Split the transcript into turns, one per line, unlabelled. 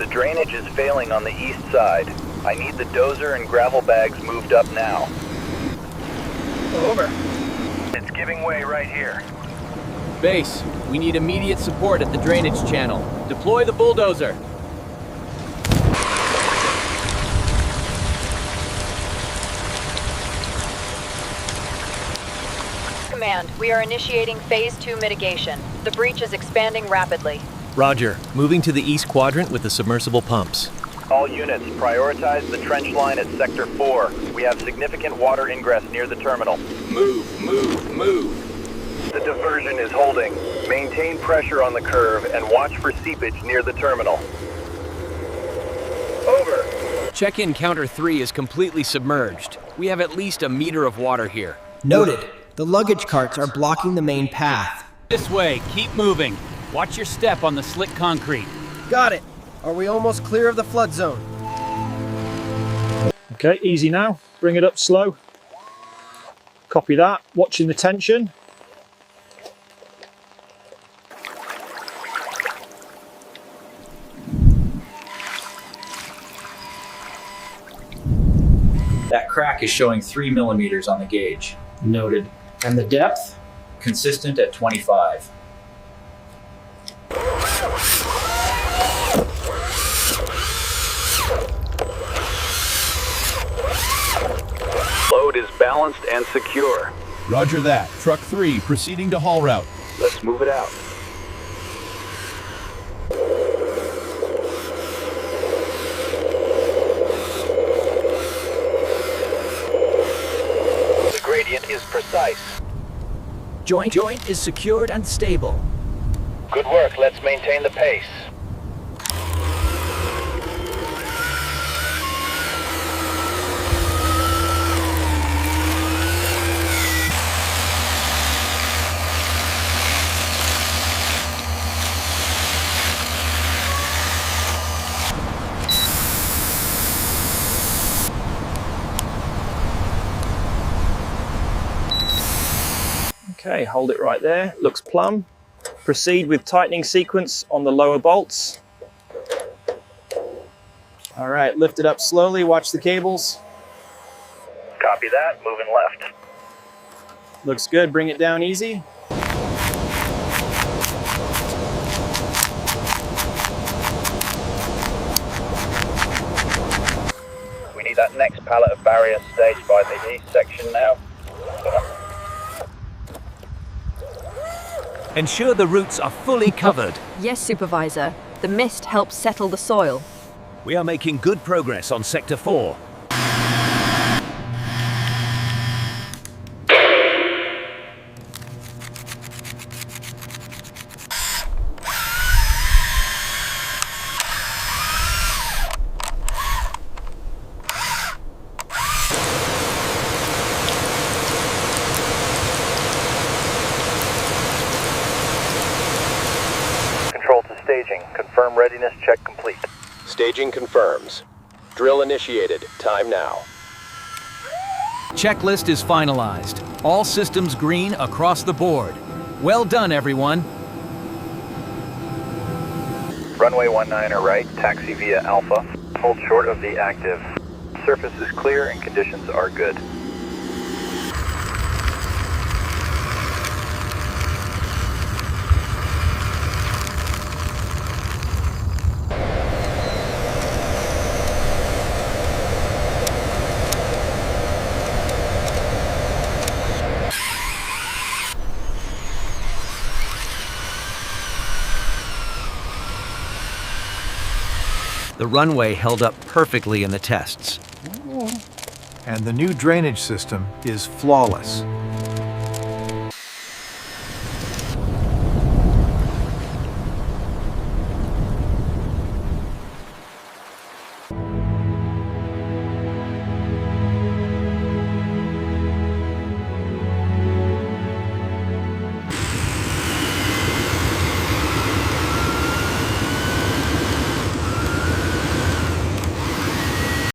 The drainage is failing on the east side. I need the dozer and gravel bags moved up now.
Over.
It's giving way right here.
Base, we need immediate support at the drainage channel. Deploy the bulldozer.
Command, we are initiating Phase 2 mitigation. The breach is expanding rapidly.
Roger. Moving to the east quadrant with the submersible pumps.
All units, prioritize the trench line at Sector 4. We have significant water ingress near the terminal.
Move, move, move.
The diversion is holding. Maintain pressure on the curve and watch for seepage near the terminal. Over.
Check-in counter 3 is completely submerged. We have at least a meter of water here.
Noted. The luggage carts are blocking the main path.
This way, keep moving. Watch your step on the slick concrete.
Got it. Are we almost clear of the flood zone?
Okay, easy now. Bring it up slow. Copy that. Watching the tension.
That crack is showing 3 millimeters on the gauge.
Noted. And the depth?
Consistent at 25.
Load is balanced and secure.
Roger that. Truck 3 proceeding to haul route.
Let's move it out. The gradient is precise.
Joint is secured and stable.
Good work. Let's maintain the pace.
Okay, hold it right there. Looks plumb. Proceed with tightening sequence on the lower bolts. All right, lift it up slowly. Watch the cables.
Copy that. Moving left.
Looks good. Bring it down easy.
We need that next pallet of barrier staged by the east section now.
Ensure the routes are fully covered.
Yes, Supervisor. The mist helps settle the soil.
We are making good progress on Sector 4.
Control to staging. Confirm readiness check complete.
Staging confirms. Drill initiated. Time now.
Checklist is finalized. All systems green across the board. Well done, everyone.
Runway 19 or right, taxi via Alpha. Hold short of the active. Surface is clear and conditions are good.
The runway held up perfectly in the tests.
And the new drainage system is flawless.